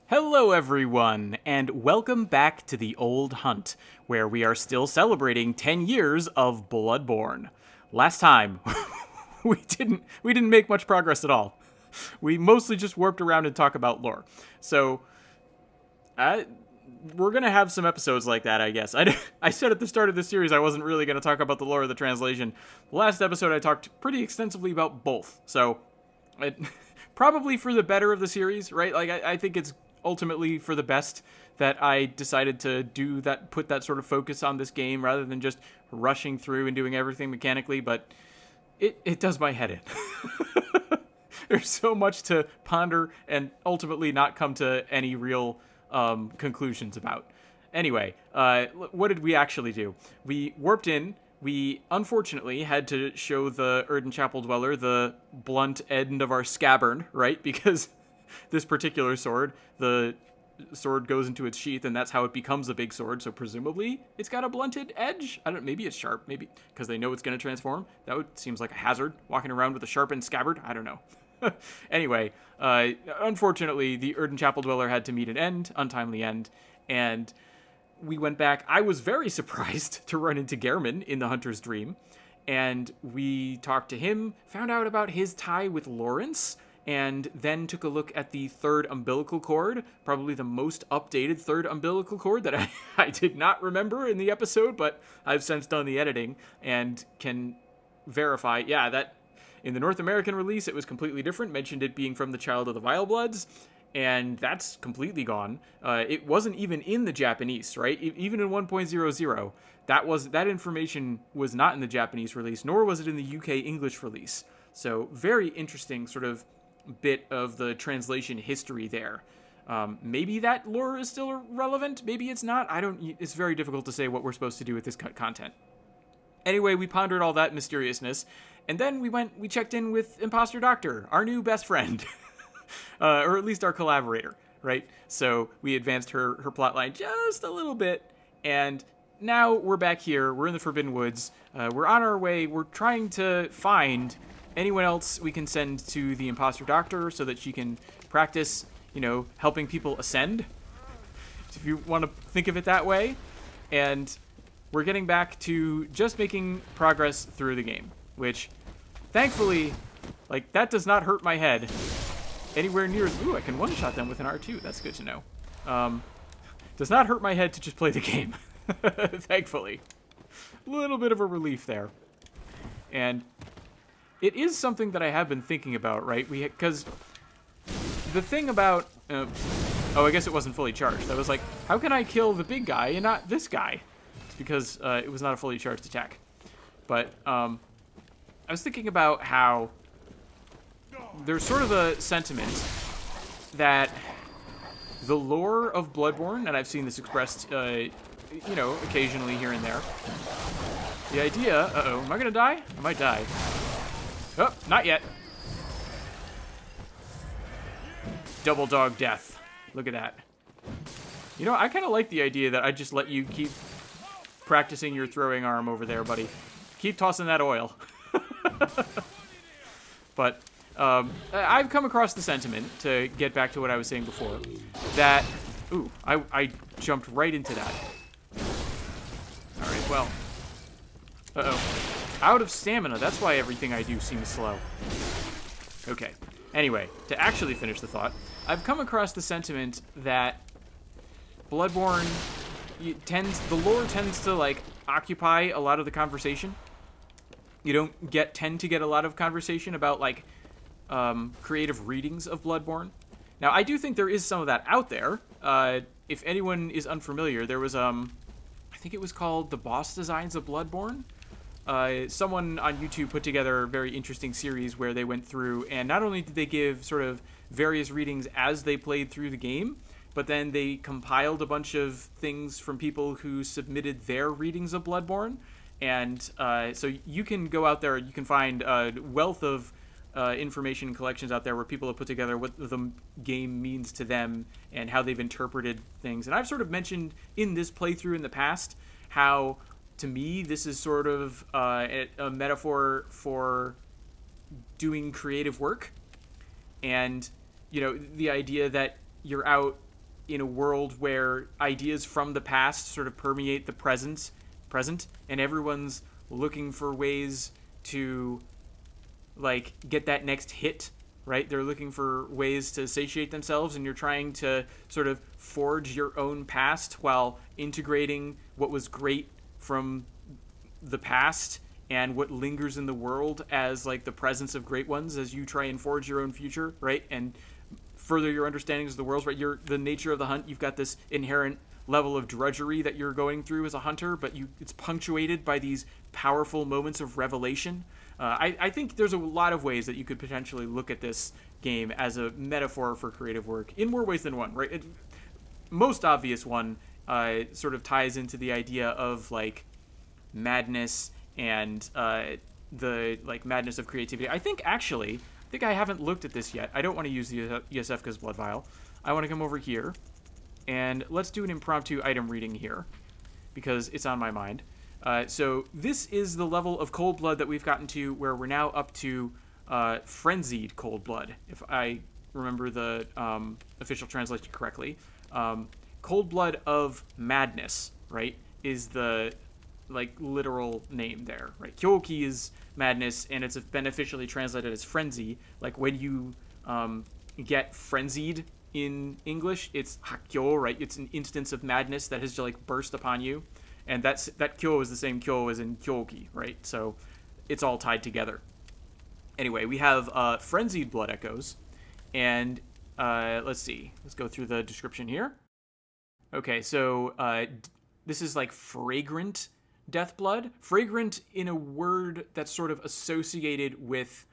Hello, everyone, and welcome back to the Old Hunt, where we are still celebrating 10 years of Bloodborne. Last time, we didn't make much progress at all. We mostly just warped around and talk about lore. So, we're gonna have some episodes like that, I guess. I said at the start of this series I wasn't really gonna talk about the lore of the translation. The last episode I talked pretty extensively about both, so probably for the better of the series, right? Like I think it's ultimately for the best that I decided to do that, put that sort of focus on this game rather than just rushing through and doing everything mechanically, but it does my head in. There's so much to ponder and ultimately not come to any real conclusions about. Anyway, what did we actually do? We warped in. We unfortunately had to show the Erden Chapel Dweller the blunt end of our scabbard, right? Because this particular sword, the sword goes into its sheath, and that's how it becomes a big sword. So presumably, it's got a blunted edge. I don't. Maybe it's sharp. Maybe because they know it's going to transform. Seems like a hazard. Walking around with a sharpened scabbard. I don't know. Anyway, unfortunately, the Erden Chapel Dweller had to meet an end, untimely end, and we went back. I was very surprised to run into Gehrman in the Hunter's Dream, and we talked to him, found out about his tie with Lawrence, and then took a look at the third umbilical cord, probably the most updated third umbilical cord that I did not remember in the episode, but I've since done the editing and can verify, yeah, that in the North American release, it was completely different, mentioned it being from the Child of the Vile Bloods, and that's completely gone. It wasn't even in the Japanese, right? Even in 1.00, that information was not in the Japanese release, nor was it in the UK English release. So very interesting sort of bit of the translation history there. Maybe that lore is still relevant. Maybe it's not. It's very difficult to say what we're supposed to do with this content. Anyway, we pondered all that mysteriousness, and then we checked in with Imposter Doctor, our new best friend. Or at least our collaborator, right? So we advanced her plotline just a little bit, and now we're back here. We're in the Forbidden Woods. We're on our way. We're trying to find anyone else we can send to the Imposter Doctor so that she can practice, helping people ascend, if you want to think of it that way. And we're getting back to just making progress through the game, which, thankfully, that does not hurt my head anywhere near. Ooh, I can one-shot them with an R2. That's good to know. Does not hurt my head to just play the game, thankfully. A little bit of a relief there. And it is something that I have been thinking about, right? Because the thing about... I guess it wasn't fully charged. I was like, how can I kill the big guy and not this guy? It's because it was not a fully charged attack. But I was thinking about how there's sort of a sentiment that the lore of Bloodborne, and I've seen this expressed, occasionally here and there. The idea... am I gonna die? I might die. Oh, not yet. Double dog death. Look at that. I kind of like the idea that I just let you keep practicing your throwing arm over there, buddy. Keep tossing that oil. But I've come across the sentiment, to get back to what I was saying before, that... Ooh, I jumped right into that. Alright, well... Out of stamina, that's why everything I do seems slow. Okay. Anyway, to actually finish the thought, I've come across the sentiment that Bloodborne the lore tends to, occupy a lot of the conversation. You don't tend to get a lot of conversation about, creative readings of Bloodborne. Now, I do think there is some of that out there. If anyone is unfamiliar, there was, I think it was called The Boss Designs of Bloodborne. Someone on YouTube put together a very interesting series where they went through, and not only did they give sort of various readings as they played through the game, but then they compiled a bunch of things from people who submitted their readings of Bloodborne. And so you can go out there, you can find a wealth of information and collections out there where people have put together what the game means to them and how they've interpreted things. And I've sort of mentioned in this playthrough in the past how, to me, this is sort of a metaphor for doing creative work. And, the idea that you're out in a world where ideas from the past sort of permeate the present, and everyone's looking for ways to like get that next hit, right? They're looking for ways to satiate themselves, and you're trying to sort of forge your own past while integrating what was great from the past and what lingers in the world as like the presence of great ones as you try and forge your own future, right? And further your understandings of the world, right? The nature of the hunt, you've got this inherent level of drudgery that you're going through as a hunter, but it's punctuated by these powerful moments of revelation. I think there's a lot of ways that you could potentially look at this game as a metaphor for creative work in more ways than one, right? Most obvious one sort of ties into the idea of like madness and the like madness of creativity. I think I haven't looked at this yet. I don't want to use the Yosefka's blood vial. I want to come over here and let's do an impromptu item reading here because it's on my mind. So this is the level of cold blood that we've gotten to where we're now up to frenzied cold blood, if I remember the official translation correctly. Cold blood of madness, right, is the like literal name there, right? Kyoki is madness, and it's been officially translated as frenzy. Like when you get frenzied in English, it's hakkyo, right? It's an instance of madness that has just like burst upon you, and that kyo is the same kyo as in kyoki, right? So it's all tied together. Anyway, we have frenzied blood echoes, and let's see. Let's go through the description here. Okay, so this is like fragrant death blood. Fragrant in a word that's sort of associated with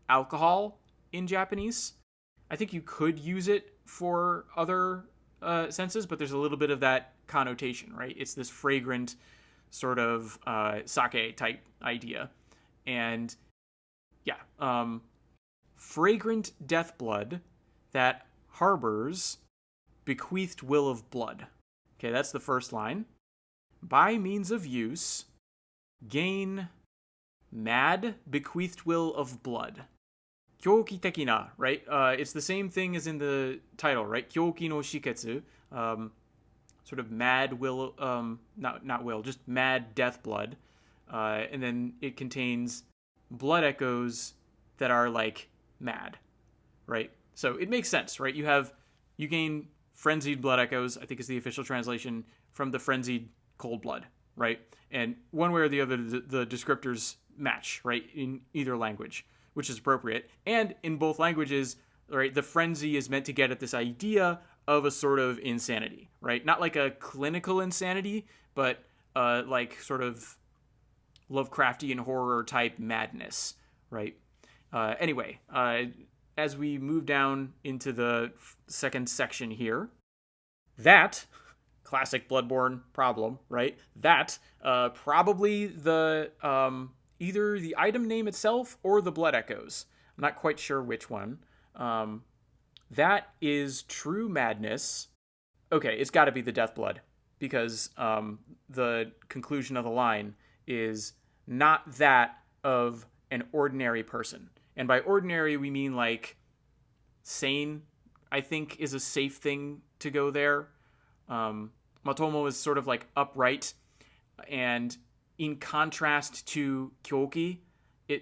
alcohol in Japanese. I think you could use it for other senses, but there's a little bit of that connotation, right? It's this fragrant sort of sake type idea. And yeah, fragrant death blood that harbors bequeathed will of blood. Okay, that's the first line. By means of use, gain mad bequeathed will of blood. Kyoki tekina, right? It's the same thing as in the title, right? Kyoki no shiketsu, sort of mad will, not will, just mad death blood. And then it contains blood echoes that are like mad, right? So it makes sense, right? You gain frenzied blood echoes, I think is the official translation, from the frenzied cold blood, right? And one way or the other, the descriptors match, right, in either language, which is appropriate. And in both languages, right, the frenzy is meant to get at this idea of a sort of insanity, right? Not like a clinical insanity, but like sort of Lovecraftian horror type madness, right? Anyway, as we move down into the second section here, that classic Bloodborne problem, right? That probably the either the item name itself or the blood echoes. I'm not quite sure which one. That is true madness. Okay, it's got to be the death blood because the conclusion of the line is not that of an ordinary person. And by ordinary, we mean like sane, I think is a safe thing to go there. Matomo is sort of like upright, and in contrast to Kyoki,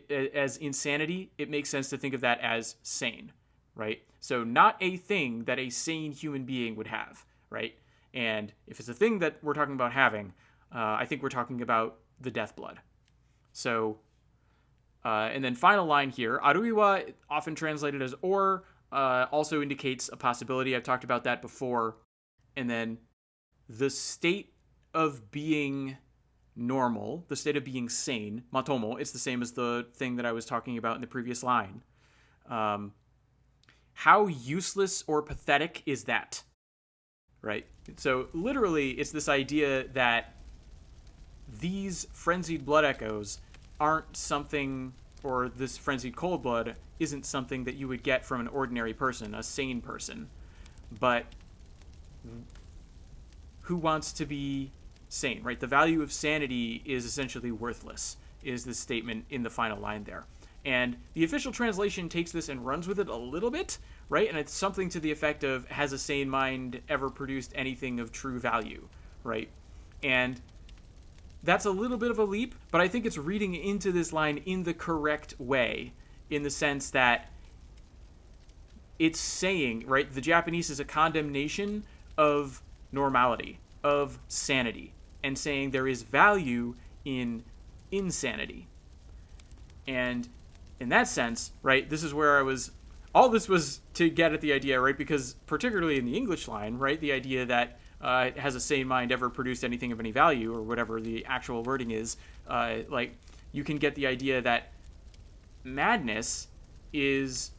as insanity, it makes sense to think of that as sane, right? So not a thing that a sane human being would have, right? And if it's a thing that we're talking about having, I think we're talking about the death blood. So, and then final line here, Aruiwa, often translated as or, also indicates a possibility. I've talked about that before. And then the state of being normal, the state of being sane, matomo, it's the same as the thing that I was talking about in the previous line. How useless or pathetic is that? Right? So literally, it's this idea that these frenzied blood echoes aren't something, or this frenzied cold blood isn't something that you would get from an ordinary person, a sane person. But who wants to be sane, right? The value of sanity is essentially worthless, is the statement in the final line there. And the official translation takes this and runs with it a little bit, right? And it's something to the effect of, has a sane mind ever produced anything of true value, right? And that's a little bit of a leap, but I think it's reading into this line in the correct way, in the sense that it's saying, right, the Japanese is a condemnation of normality, of sanity, and saying there is value in insanity. And in that sense, right, this is where all this was to get at the idea, right, because particularly in the English line, right, the idea that has a sane mind ever produced anything of any value, or whatever the actual wording is, like, you can get the idea that madness is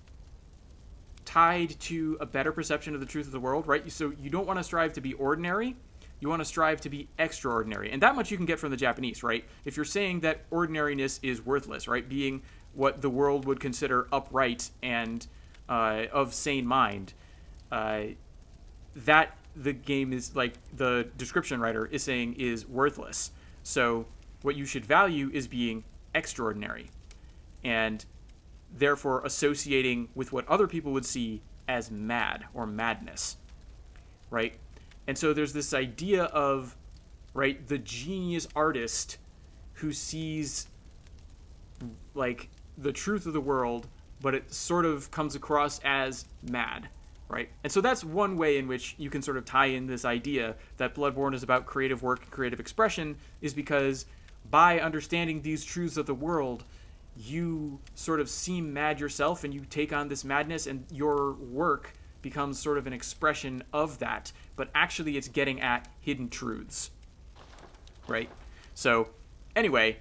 tied to a better perception of the truth of the world, right? So you don't want to strive to be ordinary, you want to strive to be extraordinary. And that much you can get from the Japanese, right? If you're saying that ordinariness is worthless, right? Being what the world would consider upright and of sane mind, that the game is, like, the description writer is saying is worthless. So what you should value is being extraordinary, and therefore associating with what other people would see as mad or madness, right? And so there's this idea of, right, the genius artist who sees, like, the truth of the world, but it sort of comes across as mad, right? And so that's one way in which you can sort of tie in this idea that Bloodborne is about creative work and creative expression, is because by understanding these truths of the world, you sort of seem mad yourself, and you take on this madness, and your work becomes sort of an expression of that. But actually, it's getting at hidden truths, right? So, anyway,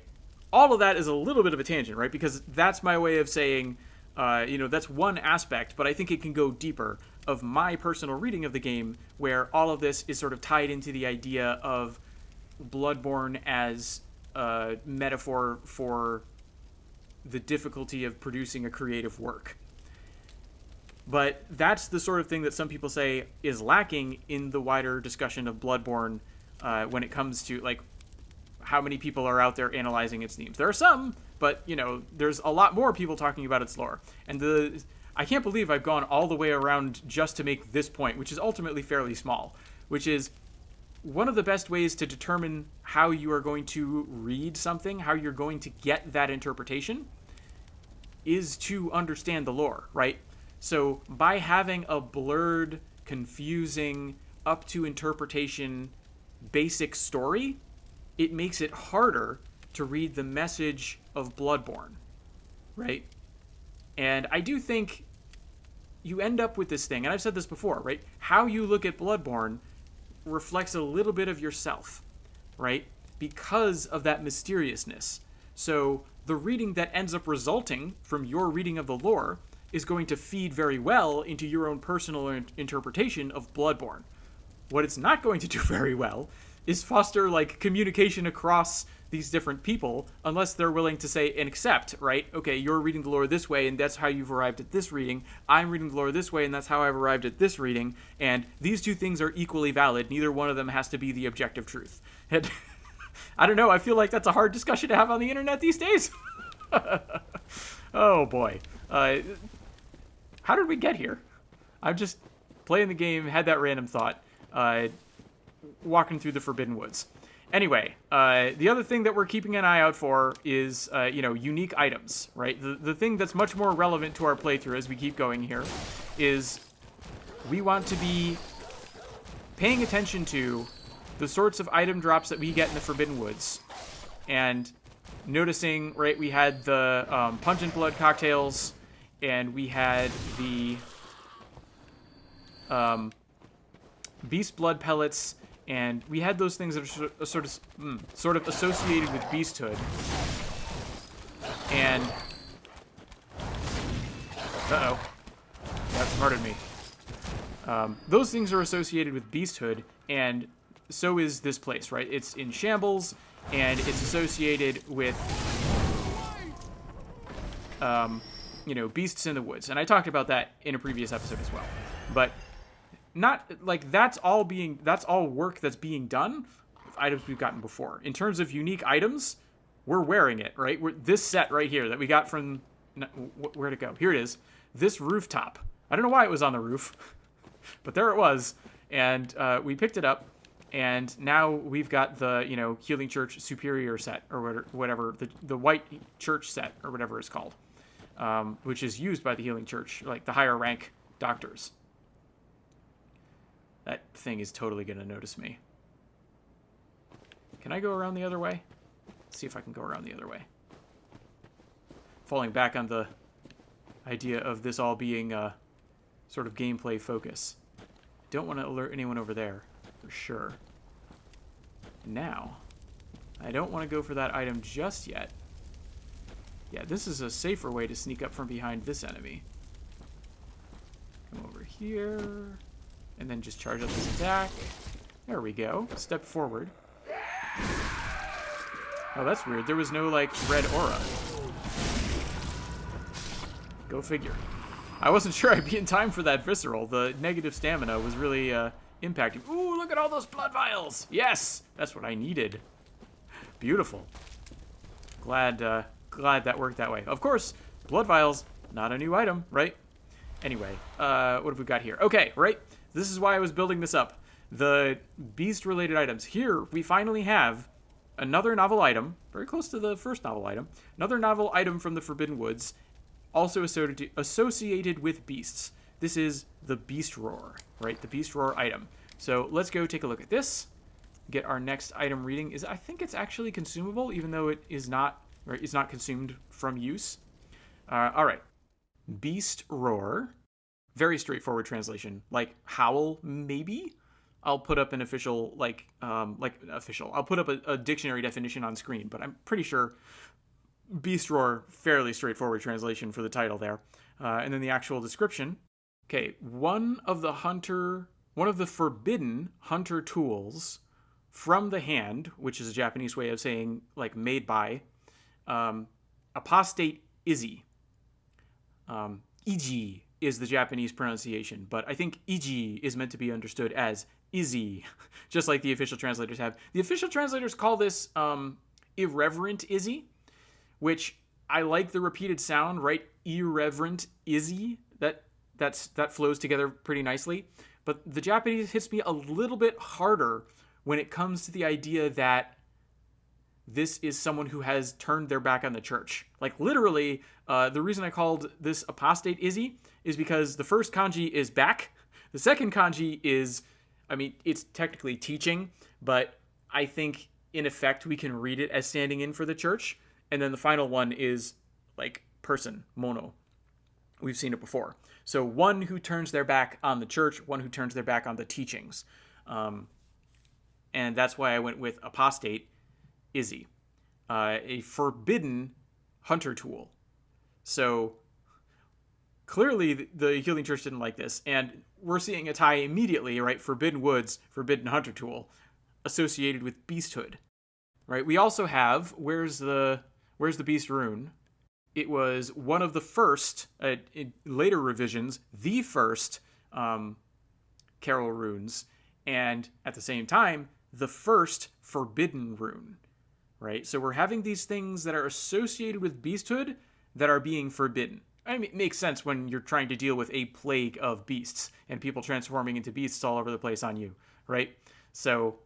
all of that is a little bit of a tangent, right? Because that's my way of saying, that's one aspect, but I think it can go deeper, of my personal reading of the game, where all of this is sort of tied into the idea of Bloodborne as a metaphor for the difficulty of producing a creative work. But that's the sort of thing that some people say is lacking in the wider discussion of Bloodborne when it comes to, like, how many people are out there analyzing its themes. There are some, but, there's a lot more people talking about its lore. And I can't believe I've gone all the way around just to make this point, which is ultimately fairly small, which is one of the best ways to determine how you are going to read something, how you're going to get that interpretation, is to understand the lore, right? So by having a blurred, confusing, up to interpretation, basic story, it makes it harder to read the message of Bloodborne, right? And I do think you end up with this thing, and I've said this before, right? How you look at Bloodborne reflects a little bit of yourself, right? Because of that mysteriousness. So the reading that ends up resulting from your reading of the lore is going to feed very well into your own personal interpretation of Bloodborne. What it's not going to do very well is foster, like, communication across these different people, unless they're willing to say and accept, right? Okay, you're reading the lore this way, and that's how you've arrived at this reading. I'm reading the lore this way, and that's how I've arrived at this reading. And these two things are equally valid. Neither one of them has to be the objective truth. And I don't know, I feel like that's a hard discussion to have on the internet these days. Oh, boy. How did we get here? I'm just playing the game, had that random thought, walking through the Forbidden Woods. Anyway, the other thing that we're keeping an eye out for is, unique items, right? The thing that's much more relevant to our playthrough as we keep going here is we want to be paying attention to the sorts of item drops that we get in the Forbidden Woods, and noticing, right, we had the pungent blood cocktails, and we had the beast blood pellets, and we had those things that are sort of associated with beasthood. And that smarted me. Those things are associated with beasthood, and so is this place, right? It's in shambles, and it's associated with beasts in the woods. And I talked about that in a previous episode as well. But not like that's all work that's being done with items we've gotten before. In terms of unique items, we're wearing it, right? This set right here that we got from, where'd it go? Here it is. This rooftop. I don't know why it was on the roof, but there it was. And we picked it up, and now we've got the, Healing Church Superior set, or whatever, the White Church set, or whatever it's called, which is used by the Healing Church, like the higher rank doctors. That thing is totally going to notice me. Can I go around the other way? Let's see if I can go around the other way. Falling back on the idea of this all being a sort of gameplay focus. Don't want to alert anyone over there, for sure. Now, I don't want to go for that item just yet. Yeah, this is a safer way to sneak up from behind this enemy. Come over here, and then just charge up this attack. There we go. Step forward. Oh, that's weird. There was no, like, red aura. Go figure. I wasn't sure I'd be in time for that visceral. The negative stamina was really impacting. Ooh, look at all those blood vials! Yes! That's what I needed. Beautiful. Glad that worked that way. Of course, blood vials, not a new item, right? Anyway, what have we got here? Okay, right? This is why I was building this up. The beast-related items. Here, we finally have another novel item, very close to the first novel item, another novel item from the Forbidden Woods, also associated with beasts. This is the Beast Roar, right? The Beast Roar item. So let's go take a look at this, get our next item reading. I think it's actually consumable, even though it is not, right? It's not consumed from use. All right. Beast Roar. Very straightforward translation. Like howl, maybe? I'll put up an official, I'll put up a dictionary definition on screen, but I'm pretty sure Beast Roar, fairly straightforward translation for the title there. And then the actual description. Okay, one of the forbidden hunter tools from the hand, which is a Japanese way of saying, like, made by, apostate Izzy. Iji is the Japanese pronunciation, but I think Iji is meant to be understood as Izzy, just like the official translators have. The official translators call this irreverent Izzy, which I like the repeated sound, right? Irreverent Izzy. That flows together pretty nicely. But the Japanese hits me a little bit harder when it comes to the idea that this is someone who has turned their back on the church. Like, literally, the reason I called this apostate Izzy is because the first kanji is back. The second kanji is, it's technically teaching, but I think, in effect, we can read it as standing in for the church. And then the final one is, like, person, mono. We've seen it before. So one who turns their back on the church, one who turns their back on the teachings. And that's why I went with apostate Izzy, a forbidden hunter tool. So clearly the Healing Church didn't like this, and we're seeing a tie immediately, right? Forbidden Woods, forbidden hunter tool, associated with beasthood, right? We also have, where's the beast rune? It was one of the first, in later revisions, the first Carol runes, and at the same time, the first forbidden rune. Right? So we're having these things that are associated with beasthood that are being forbidden. It makes sense when you're trying to deal with a plague of beasts and people transforming into beasts all over the place on you, right? So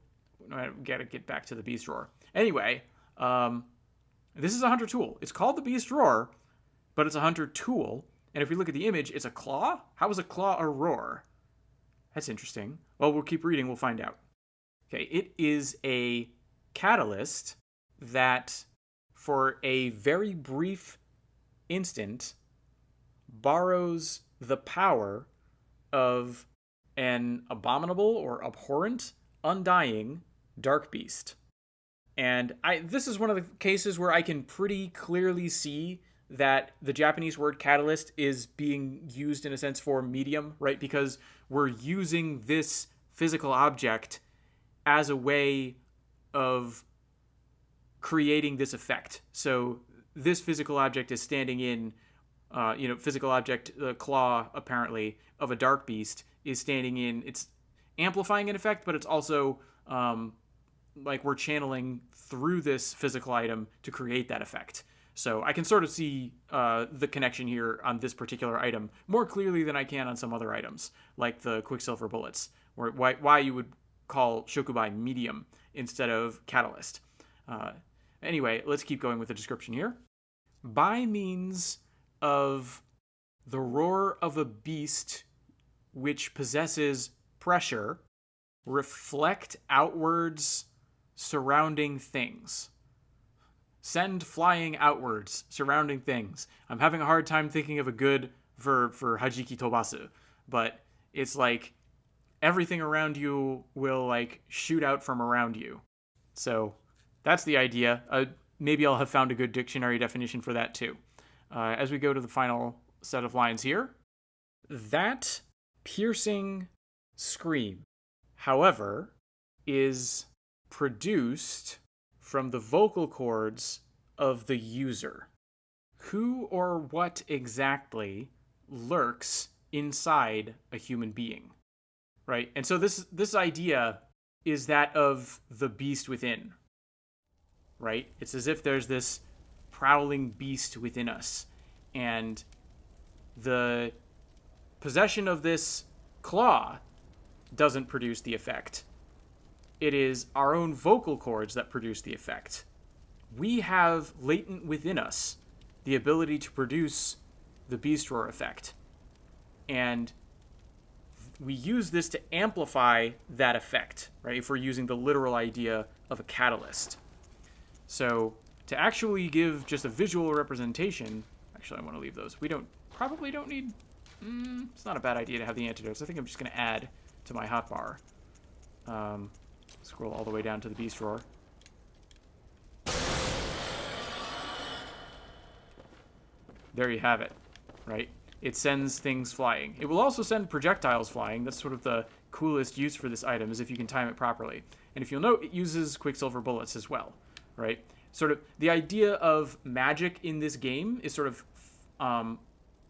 I gotta get back to the Beast Roar. Anyway, this is a hunter tool. It's called the Beast Roar, but it's a hunter tool. And if we look at the image, it's a claw? How is a claw a roar? That's interesting. Well, we'll keep reading. We'll find out. Okay, it is a catalyst that, for a very brief instant, borrows the power of an abominable or abhorrent, undying dark beast. And this is one of the cases where I can pretty clearly see that the Japanese word catalyst is being used in a sense for medium, right? Because we're using this physical object as a way of creating this effect. So this physical object is standing in, physical object, the claw, apparently, of a dark beast is standing in, it's amplifying an effect, but it's also, like, we're channeling through this physical item to create that effect. So I can sort of see the connection here on this particular item more clearly than I can on some other items, like the quicksilver bullets, or why you would call Shokubai medium instead of catalyst. Anyway, let's keep going with the description here. By means of the roar of a beast which possesses pressure, reflect outwards surrounding things. Send flying outwards surrounding things. I'm having a hard time thinking of a good verb for hajiki tobasu, but it's like everything around you will like shoot out from around you. So that's the idea. Maybe I'll have found a good dictionary definition for that too. As we go to the final set of lines here, that piercing scream, however, is produced from the vocal cords of the user. Who or what exactly lurks inside a human being, right? And so this idea is that of the beast within, right? It's as if there's this prowling beast within us, and the possession of this claw doesn't produce the effect. It is our own vocal cords that produce the effect. We have latent within us the ability to produce the beast roar effect. And we use this to amplify that effect, right? If we're using the literal idea of a catalyst. So to actually give just a visual representation, actually I want to leave those. Probably don't need, it's not a bad idea to have the antidotes. I think I'm just going to add to my hotbar. Scroll all the way down to the beast roar. There you have it, right? It sends things flying. It will also send projectiles flying. That's sort of the coolest use for this item, is if you can time it properly. And if you'll note, it uses quicksilver bullets as well, right? Sort of the idea of magic in this game is sort of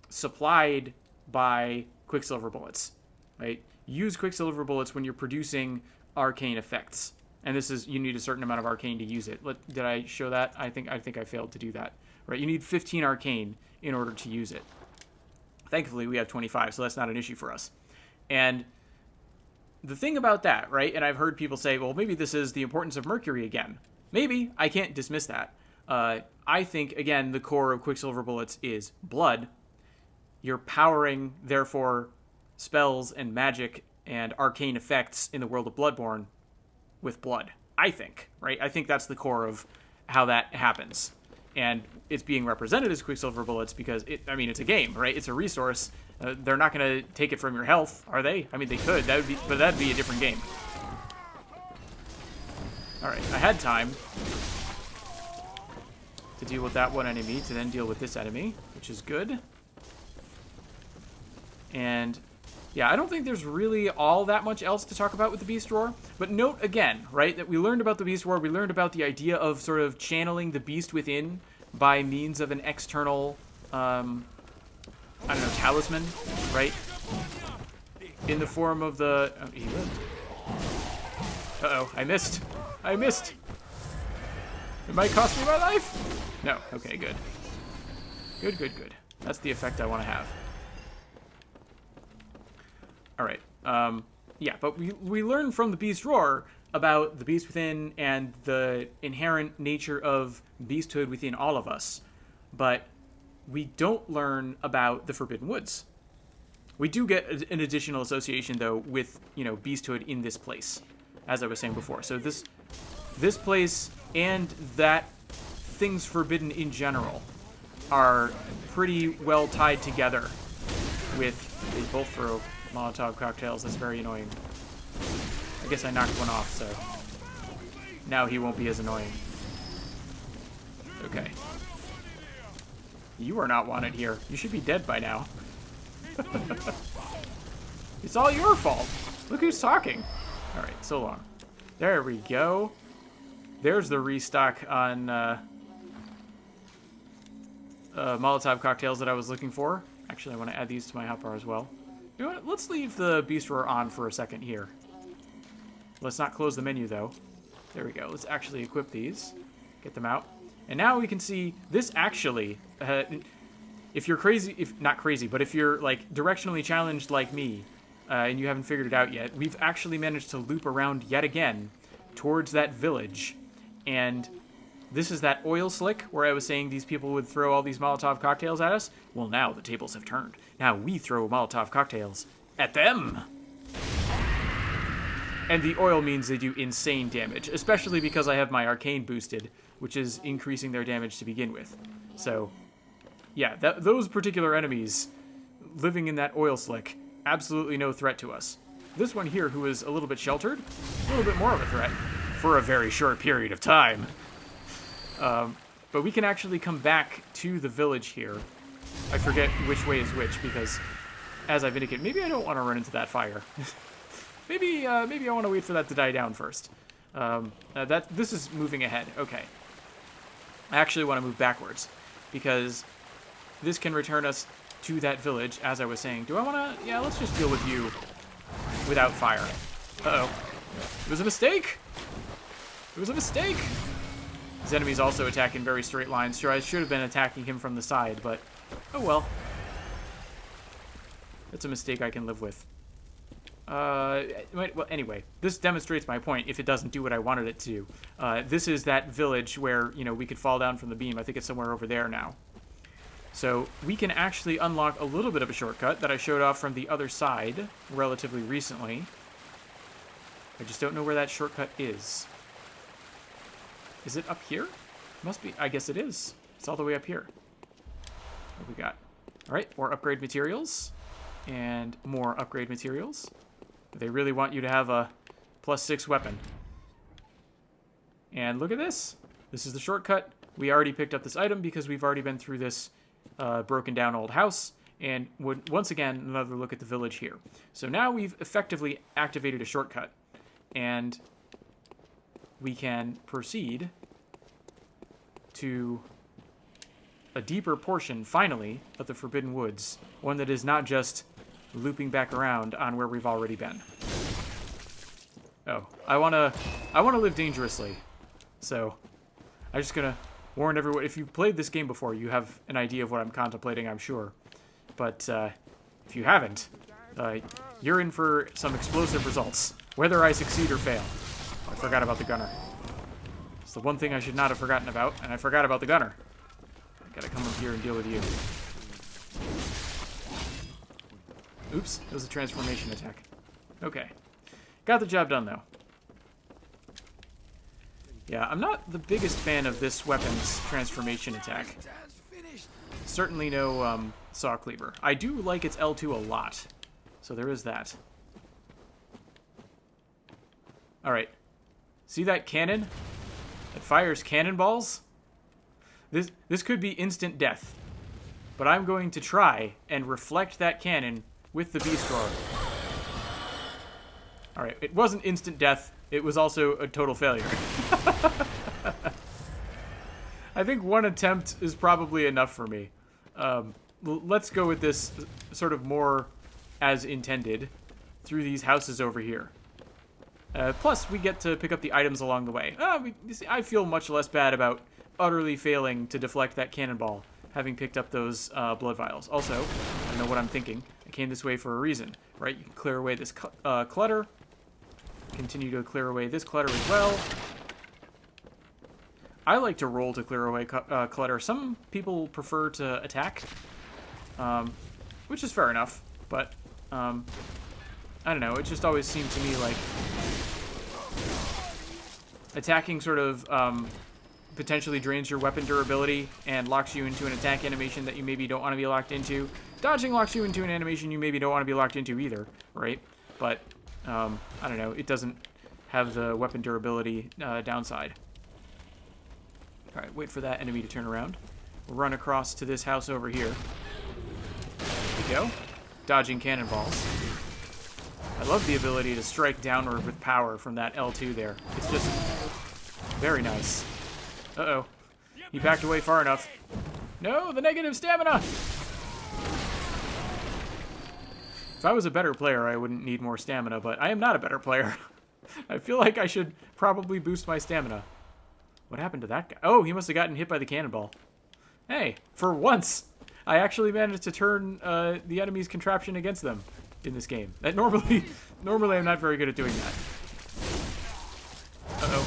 supplied by quicksilver bullets, right? Use quicksilver bullets when you're producing arcane effects, and this is, you need a certain amount of arcane to use it. Did I show that? I think I failed to do that, right? You need 15 arcane in order to use it. Thankfully we have 25, so that's not an issue for us. And the thing about that, right, and I've heard people say, well, maybe this is the importance of mercury again. Maybe. I can't dismiss that. I think, again, the core of quicksilver bullets is blood. You're powering, therefore, spells and magic and arcane effects in the world of Bloodborne with blood, I think, right? I think that's the core of how that happens. And it's being represented as quicksilver bullets because, it's a game, right? It's a resource. They're not going to take it from your health, are they? I mean, they could, but that'd be a different game. Alright, I had time to deal with that one enemy, to then deal with this enemy, which is good. And yeah, I don't think there's really all that much else to talk about with the Beast Roar. But note again, right, that we learned about the Beast Roar. We learned about the idea of sort of channeling the beast within by means of an external, talisman, right? In the form of the... Oh, he lived. Uh-oh, I missed. It might cost me my life. No, okay, good. Good. That's the effect I want to have. Alright, yeah, but we learn from the Beast Roar about the beast within and the inherent nature of beasthood within all of us, but we don't learn about the Forbidden Woods. We do get an additional association, though, with, beasthood in this place, as I was saying before. So this place and that things forbidden in general are pretty well tied together with... They both throw Molotov cocktails. That's very annoying. I guess I knocked one off, so now he won't be as annoying. Okay. You are not wanted here. You should be dead by now. It's all your fault. Look who's talking. Alright, so long. There we go. There's the restock on Molotov cocktails that I was looking for. Actually, I want to add these to my hotbar as well. You know what? Let's leave the Beast Roar on for a second here. Let's not close the menu, though. There we go. Let's actually equip these. Get them out. And now we can see this actually, if you're crazy, if not crazy, but if you're like directionally challenged like me, and you haven't figured it out yet, we've actually managed to loop around yet again towards that village. And this is that oil slick where I was saying these people would throw all these Molotov cocktails at us. Well, now the tables have turned. Now we throw Molotov cocktails at them. And the oil means they do insane damage, especially because I have my arcane boosted, which is increasing their damage to begin with. So, yeah, those particular enemies living in that oil slick, absolutely no threat to us. This one here, who is a little bit sheltered, a little bit more of a threat for a very short period of time. But we can actually come back to the village here. I forget which way is which, because as I've indicated, maybe I don't want to run into that fire. maybe I want to wait for that to die down first. This is moving ahead. Okay. I actually want to move backwards, because this can return us to that village, as I was saying. Do I want to... Yeah, let's just deal with you without fire. Uh-oh. It was a mistake! It was a mistake! His enemies also attack in very straight lines. Sure, I should have been attacking him from the side, but... Oh well. That's a mistake I can live with. Well, anyway, this demonstrates my point if it doesn't do what I wanted it to. This is that village where, you know, we could fall down from the beam. I think it's somewhere over there now. So we can actually unlock a little bit of a shortcut that I showed off from the other side relatively recently. I just don't know where that shortcut is. Is it up here? Must be. I guess it is. It's all the way up here. What we got? All right, more upgrade materials. And more upgrade materials. They really want you to have a +6 weapon. And look at this. This is the shortcut. We already picked up this item because we've already been through this broken down old house. And once again, another look at the village here. So now we've effectively activated a shortcut. And we can proceed to a deeper portion, finally, of the Forbidden Woods. One that is not just looping back around on where we've already been. Oh, I wanna live dangerously. So, I'm just gonna warn everyone, if you've played this game before, you have an idea of what I'm contemplating, I'm sure. But, if you haven't, you're in for some explosive results, whether I succeed or fail. I forgot about the gunner. It's the one thing I should not have forgotten about, and I forgot about the gunner. I gotta come up here and deal with you. Oops, it was a transformation attack. Okay. Got the job done, though. Yeah, I'm not the biggest fan of this weapon's transformation attack. Certainly no saw cleaver. I do like its L2 a lot, so there is that. Alright. See that cannon? It fires cannonballs? This could be instant death. But I'm going to try and reflect that cannon with the beast roar. Alright, it wasn't instant death. It was also a total failure. I think one attempt is probably enough for me. Let's go with this sort of more as intended through these houses over here. Plus, we get to pick up the items along the way. I feel much less bad about utterly failing to deflect that cannonball, having picked up those blood vials. Also, I know what I'm thinking. I came this way for a reason, right? You can clear away this clutter. Continue to clear away this clutter as well. I like to roll to clear away clutter. Some people prefer to attack, which is fair enough, but I don't know. It just always seemed to me like attacking sort of potentially drains your weapon durability and locks you into an attack animation that you maybe don't want to be locked into. Dodging locks you into an animation you maybe don't want to be locked into either, right? But, I don't know, it doesn't have the weapon durability downside. Alright, wait for that enemy to turn around. We'll run across to this house over here. There we go. Dodging cannonballs. I love the ability to strike downward with power from that L2 there. It's just very nice. Uh-oh. He backed away far enough. No, the negative stamina! If I was a better player, I wouldn't need more stamina, but I am not a better player. I feel like I should probably boost my stamina. What happened to that guy? Oh, he must have gotten hit by the cannonball. Hey, for once, I actually managed to turn the enemy's contraption against them in this game. That normally I'm not very good at doing that. Uh-oh.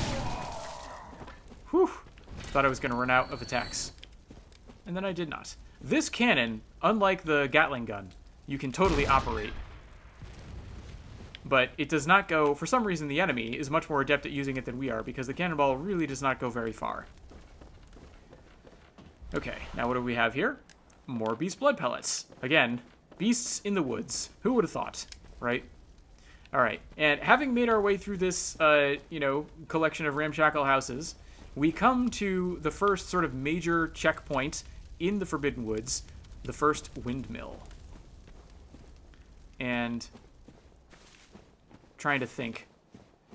Whew. Thought I was going to run out of attacks. And then I did not. This cannon, unlike the Gatling gun, you can totally operate. But it does not go... For some reason, the enemy is much more adept at using it than we are, because the cannonball really does not go very far. Okay, now what do we have here? More beast blood pellets. Again, beasts in the woods. Who would have thought, right? All right, and having made our way through this, collection of ramshackle houses, we come to the first sort of major checkpoint in the Forbidden Woods, the first windmill. And trying to think,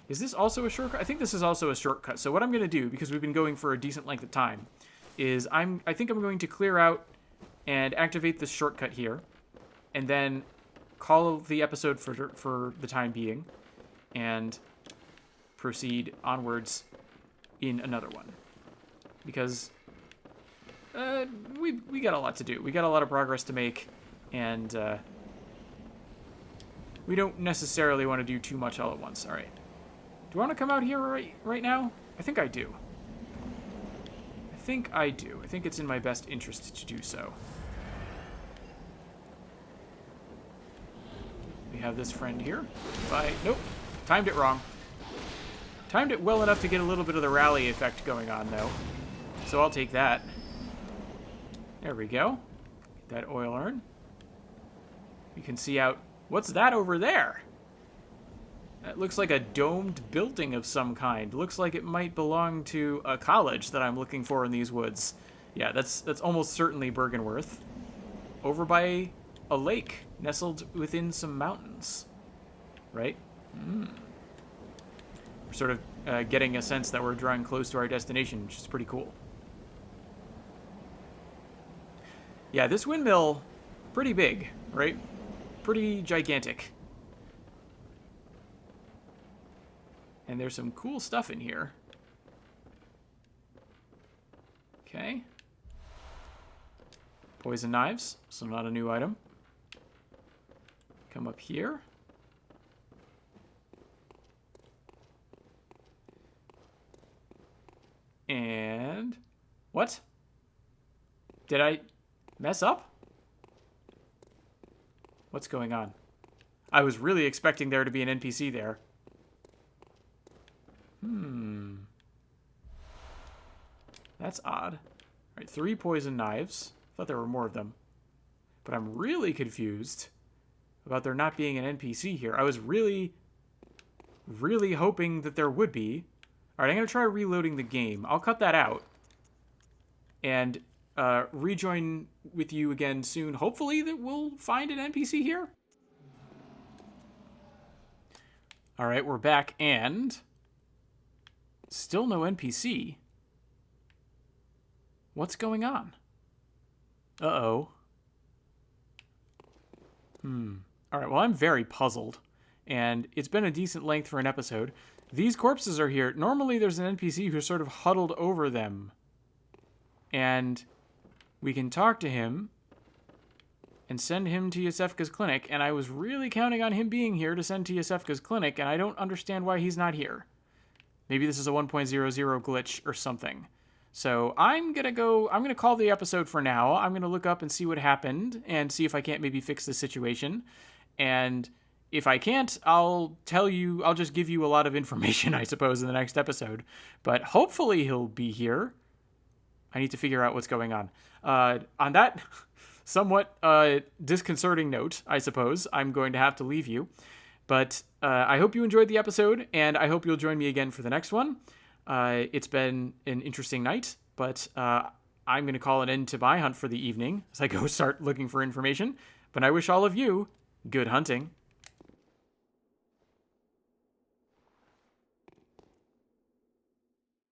is this also a shortcut? I think this is also a shortcut. So what I'm going to do, because we've been going for a decent length of time, is I think I'm going to clear out and activate this shortcut here, and then call the episode for the time being, and proceed onwards in another one. Because we got a lot to do. We got a lot of progress to make, and we don't necessarily want to do too much all at once. All right. Do I want to come out here right now? I think I do. I think it's in my best interest to do so. We have this friend here. Nope. Timed it wrong. Timed it well enough to get a little bit of the rally effect going on, though. So I'll take that. There we go. Get that oil urn. You can see out... What's that over there? That looks like a domed building of some kind. Looks like it might belong to a college that I'm looking for in these woods. Yeah, that's almost certainly Byrgenwerth. Over by a lake, nestled within some mountains. Right? We're sort of getting a sense that we're drawing close to our destination, which is pretty cool. Yeah, this windmill, pretty big, right? Pretty gigantic. And there's some cool stuff in here. Okay. Poison knives, so not a new item. Come up here. And... What? Did I mess up? What's going on? I was really expecting there to be an NPC there. That's odd. All right, 3 poison knives. Thought there were more of them. But I'm really confused about there not being an NPC here. I was really hoping that there would be. All right, I'm going to try reloading the game. I'll cut that out and rejoin with you again soon. Hopefully that we'll find an NPC here. All right, we're back, and still no NPC. What's going on? Uh-oh. All right, well, I'm very puzzled, and it's been a decent length for an episode. These corpses are here. Normally there's an NPC who's sort of huddled over them, and we can talk to him and send him to Yosefka's clinic, and I was really counting on him being here to send to Yosefka's clinic, and I don't understand why he's not here. Maybe this is a 1.00 glitch or something. So I'm going to call the episode for now. I'm going to look up and see what happened and see if I can't maybe fix the situation. And if I can't, I'll just give you a lot of information, I suppose, in the next episode. But hopefully he'll be here. I need to figure out what's going on. On that somewhat disconcerting note, I suppose, I'm going to have to leave you. But I hope you enjoyed the episode, and I hope you'll join me again for the next one. It's been an interesting night, but I'm going to call an end to my hunt for the evening as I go start looking for information. But I wish all of you good hunting.